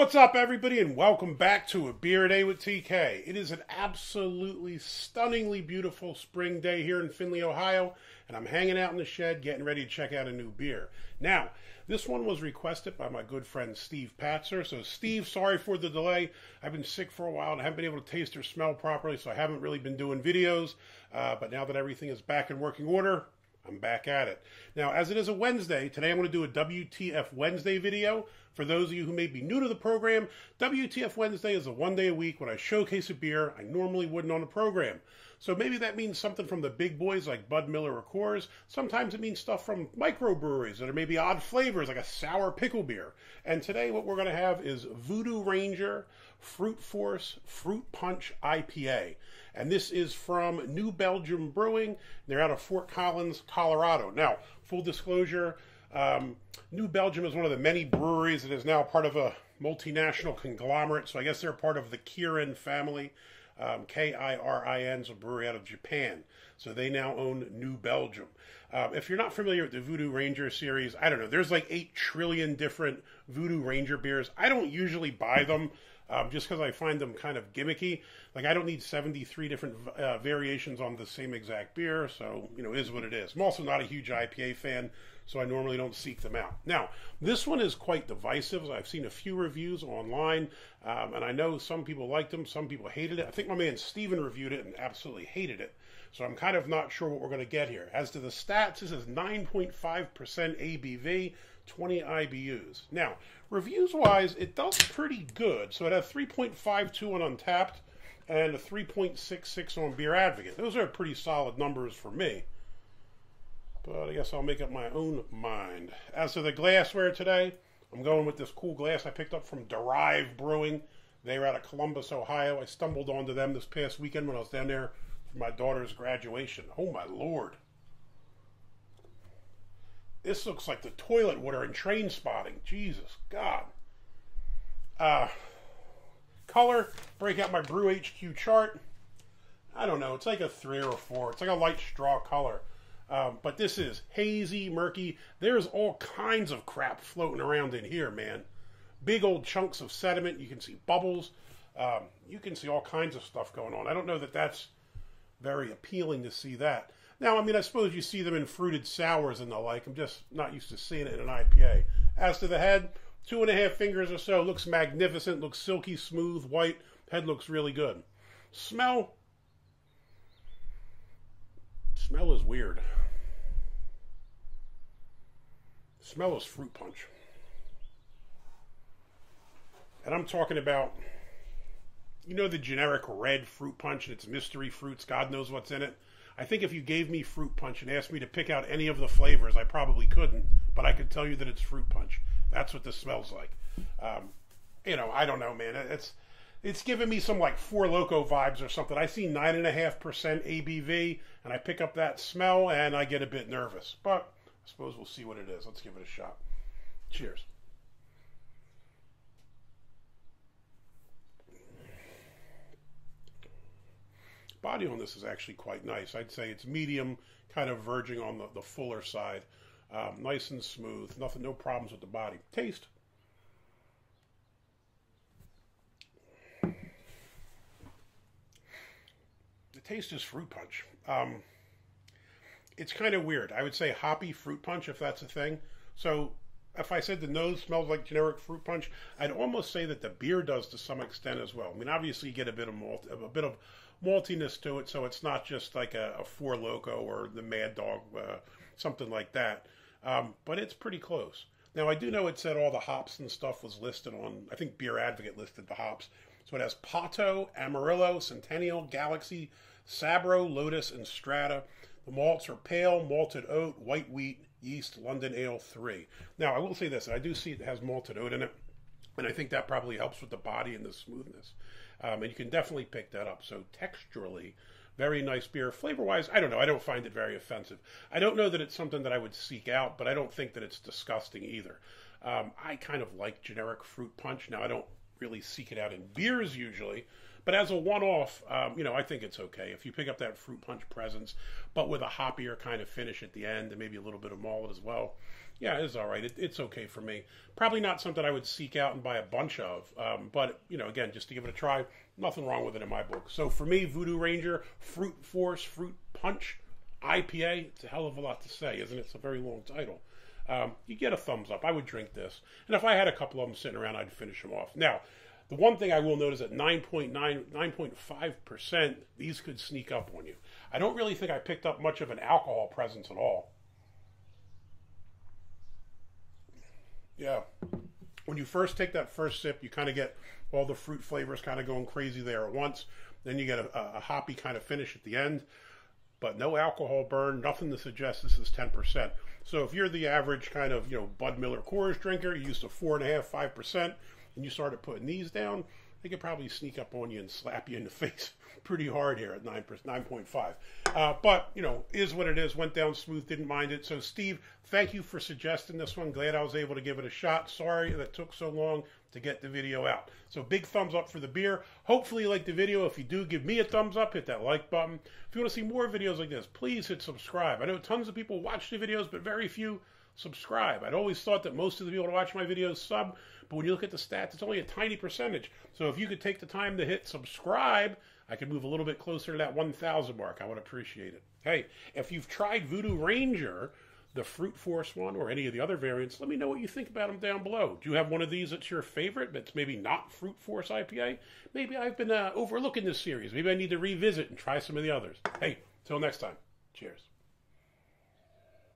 What's up, everybody, and welcome back to A Beer a Day with TK. It is an absolutely stunningly beautiful spring day here in Findlay, Ohio, and I'm hanging out in the shed getting ready to check out a new beer. Now, this one was requested by my good friend Steve Patzer. So, Steve, sorry for the delay. I've been sick for a while and I haven't been able to taste or smell properly, so I haven't really been doing videos. But now that everything is back in working order, I'm back at it. Now, as it is a Wednesday, today I'm going to do a WTF Wednesday video. For those of you who may be new to the program, WTF Wednesday is a one day a week when I showcase a beer I normally wouldn't on the program. So maybe that means something from the big boys like Bud Miller or Coors. Sometimes it means stuff from microbreweries that are maybe odd flavors like a sour pickle beer. And today what we're going to have is Voodoo Ranger Fruit Force Fruit Punch IPA. And this is from New Belgium Brewing. They're out of Fort Collins, Colorado. Now, full disclosure, New Belgium is one of the many breweries that is now part of a multinational conglomerate. So I guess they're part of the Kirin family. Kirin is a brewery out of Japan. So they now own New Belgium. If you're not familiar with the Voodoo Ranger series, I don't know. There's like 8 trillion different Voodoo Ranger beers. I don't usually buy them. Just because I find them kind of gimmicky. Like, I don't need 73 different variations on the same exact beer, so, you know, it is what it is. I'm also not a huge IPA fan, so I normally don't seek them out. Now, this one is quite divisive. I've seen a few reviews online, and I know some people liked them, some people hated it. I think my man Steven reviewed it and absolutely hated it, so I'm kind of not sure what we're going to get here. As to the stats, this is 9.5% ABV, 20 IBUs. Now, reviews-wise, it does pretty good. So it has 3.52 on Untappd and a 3.66 on BeerAdvocate. Those are pretty solid numbers for me. But I guess I'll make up my own mind. As to the glassware today, I'm going with this cool glass I picked up from Derive Brewing. They're out of Columbus, Ohio. I stumbled onto them this past weekend when I was down there for my daughter's graduation. Oh, my Lord. This looks like the toilet water in Train Spotting. Jesus, God. Color, break out my Brew HQ chart. I don't know, it's like a 3 or a 4. It's like a light straw color. But this is hazy, murky. There's all kinds of crap floating around in here, man. Big old chunks of sediment. You can see bubbles. You can see all kinds of stuff going on. I don't know that that's very appealing to see that. Now, I mean, I suppose you see them in fruited sours and the like. I'm just not used to seeing it in an IPA. As to the head, 2.5 fingers or so. Looks magnificent. Looks silky, smooth, white. Head looks really good. Smell is weird. Smell is fruit punch. And I'm talking about, you know, the generic red fruit punch and it's mystery fruits. God knows what's in it. I think if you gave me fruit punch and asked me to pick out any of the flavors, I probably couldn't, but I could tell you that it's fruit punch. That's what this smells like. You know, I don't know, man. It's giving me some like Four Loko vibes or something. I see 9.5% ABV, and I pick up that smell, and I get a bit nervous. But I suppose we'll see what it is. Let's give it a shot. Cheers. Body on this is actually quite nice. I'd say it's medium, kind of verging on the fuller side. Nice and smooth. No problems with the body. Taste. The taste is fruit punch. It's kind of weird. I would say hoppy fruit punch, if that's a thing. So if I said the nose smells like generic fruit punch, I'd almost say that the beer does to some extent as well. I mean, obviously you get a bit of maltiness to it, so it's not just like a Four Loko or the Mad Dog, something like that. But it's pretty close. Now, I do know it said all the hops and stuff was listed on, I think BeerAdvocate listed the hops. So it has Pato, Amarillo, Centennial, Galaxy, Sabro, Lotus, and Strata. The malts are pale, malted oat, white wheat, yeast, London Ale 3. Now, I will say this. I do see it has malted oat in it, and I think that probably helps with the body and the smoothness. And you can definitely pick that up. So texturally, very nice beer. Flavor-wise, I don't know. I don't find it very offensive. I don't know that it's something that I would seek out, but I don't think that it's disgusting either. I kind of like generic fruit punch. Now, I don't really seek it out in beers usually, but as a one-off, you know, I think it's okay. If you pick up that fruit punch presence, but with a hoppier kind of finish at the end and maybe a little bit of malt as well, Yeah, it is all right. It's okay for me. Probably not something I would seek out and buy a bunch of. But, you know, again, just to give it a try, nothing wrong with it in my book. So for me, Voodoo Ranger, Fruit Punch IPA. It's a hell of a lot to say, isn't it? It's a very long title. You get a thumbs up. I would drink this. And if I had a couple of them sitting around, I'd finish them off. Now, the one thing I will note is at 9.5%, these could sneak up on you. I don't really think I picked up much of an alcohol presence at all. Yeah. When you first take that first sip, you kind of get all the fruit flavors kind of going crazy there at once. Then you get a hoppy kind of finish at the end. But no alcohol burn, nothing to suggest this is 10%. So if you're the average kind of, you know, Bud Miller Coors drinker, you used to 4.5%, 5%, and you started putting these down, they could probably sneak up on you and slap you in the face pretty hard here at 9.5. But, you know, is what it is. Went down smooth, didn't mind it. So, Steve, thank you for suggesting this one. Glad I was able to give it a shot. Sorry that it took so long to get the video out. So, big thumbs up for the beer. Hopefully you like the video. If you do, give me a thumbs up. Hit that like button. If you want to see more videos like this, please hit subscribe. I know tons of people watch the videos, but very few subscribe. I'd always thought that most of the people that watch my videos sub, but when you look at the stats, it's only a tiny percentage. So if you could take the time to hit subscribe, I could move a little bit closer to that 1,000 mark. I would appreciate it. Hey, if you've tried Voodoo Ranger, the Fruit Force one, or any of the other variants, let me know what you think about them down below. Do you have one of these that's your favorite, that's maybe not Fruit Force IPA? Maybe I've been overlooking this series. Maybe I need to revisit and try some of the others. Hey, till next time. Cheers.